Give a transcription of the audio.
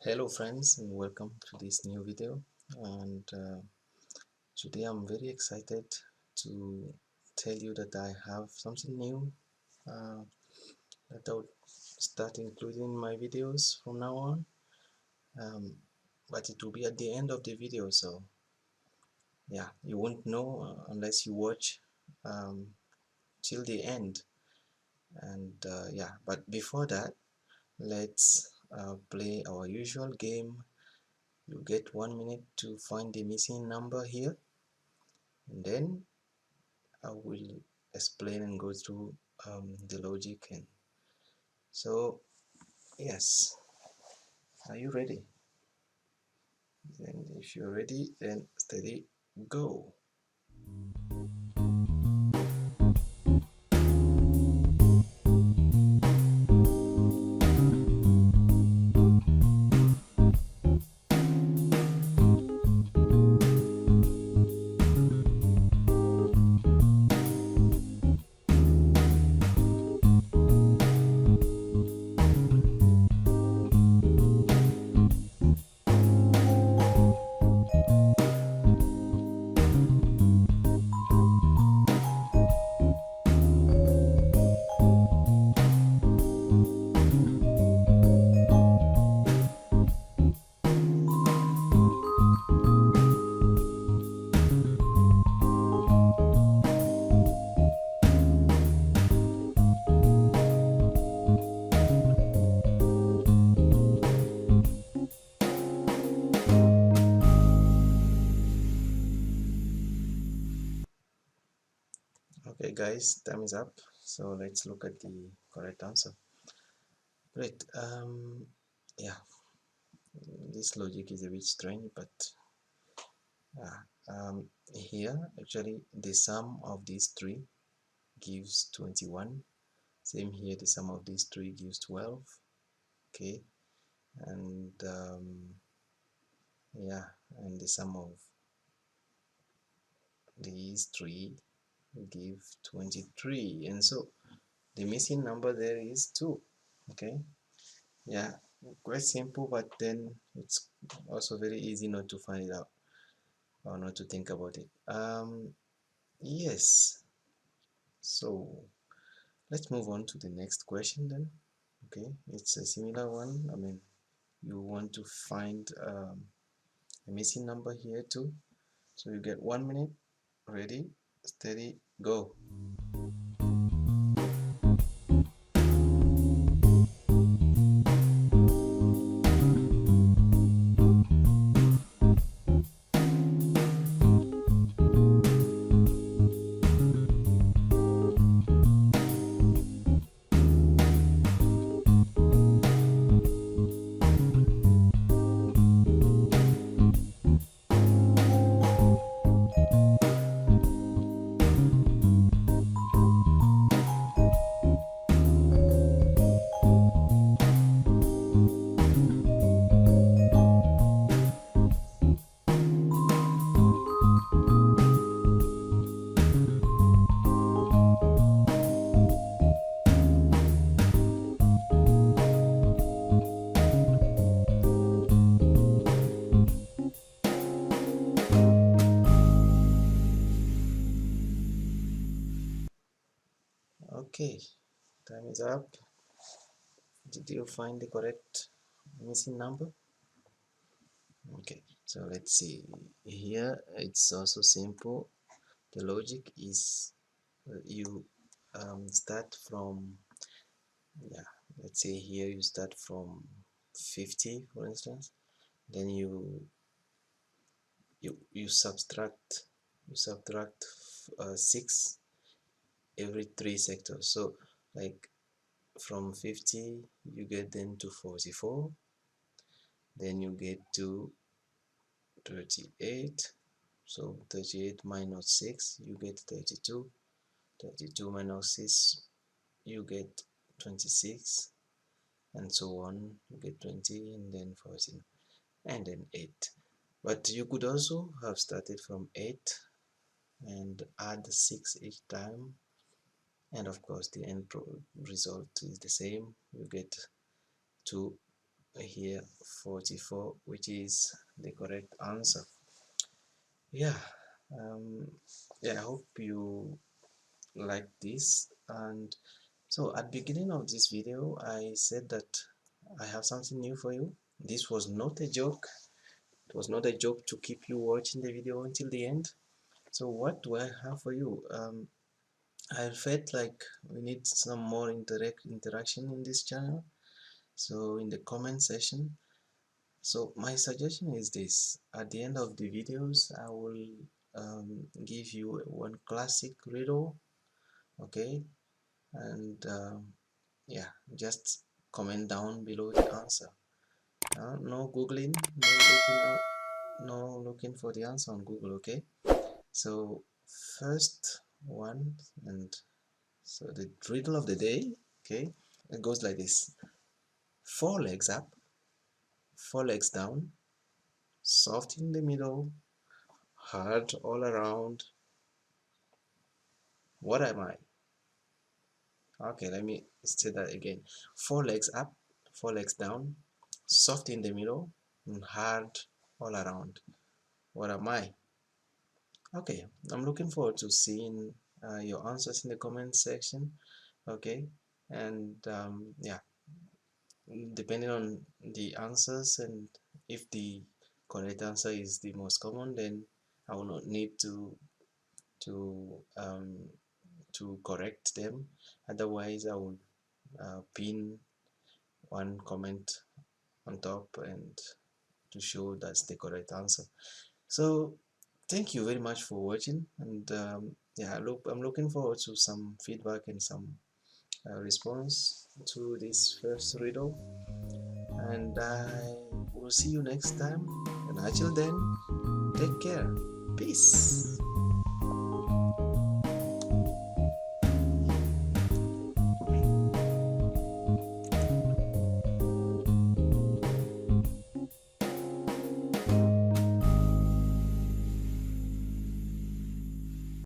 Hello friends, and welcome to this new video. And today I'm very excited to tell you that I have something new uh, that I'll start including in my videos from now on, but it will be at the end of the video, so yeah, you won't know unless you watch um, till the end. And yeah, but before that, let's play our usual game. You get 1 minute to find the missing number here, and then I will explain and go through the logic. And so yes, are you ready? And if you're ready, then steady, go. Okay guys, time is up, so let's look at the correct answer. Great. Yeah, this logic is a bit strange, but here actually the sum of these three gives 21. Same here, the sum of these three gives 12. Okay, and yeah, and the sum of these three give 23, and so the missing number there is 2. Okay, yeah, quite simple, but then it's also very easy not to find it out or not to think about it. Yes, so let's move on to the next question then. Okay, it's a similar one. I mean, you want to find a missing number here too, so you get 1 minute. Ready, steady, go. Okay, time is up. Did you find the correct missing number? Okay, so let's see. Here it's also simple. The logic is you start from, yeah, let's say here you start from 50, for instance. Then you subtract 6 every 3 sectors. So like from 50 you get then to 44, then you get to 38. So 38 minus 6 you get 32. 32 minus 6 you get 26, and so on. You get 20, and then 14, and then 8. But you could also have started from 8 and add 6 each time, and of course the end result is the same. You get 2 here 44, which is the correct answer. Yeah, yeah, I hope you like this. And so at the beginning of this video I said that I have something new for you. This was not a joke. It was not a joke to keep you watching the video until the end. So what do I have for you? I felt like we need some more interaction in this channel, so in the comment section. So my suggestion is this: at the end of the videos I will give you one classic riddle, okay, and yeah, just comment down below the answer. No googling, no looking for the answer on Google, okay? So first one, and so the riddle of the day, okay, it goes like this: 4 legs up, 4 legs down, soft in the middle, hard all around. What am I? Okay, let me say that again. 4 legs up, 4 legs down, soft in the middle, and hard all around. What am I? Okay, I'm looking forward to seeing your answers in the comment section. Okay, and yeah, depending on the answers, and if the correct answer is the most common, then I will not need to um, to correct them. Otherwise I will pin one comment on top and to show that's the correct answer. So thank you very much for watching, and yeah, I'm looking forward to some feedback and some response to this first riddle, and I will see you next time, and until then, take care. Peace.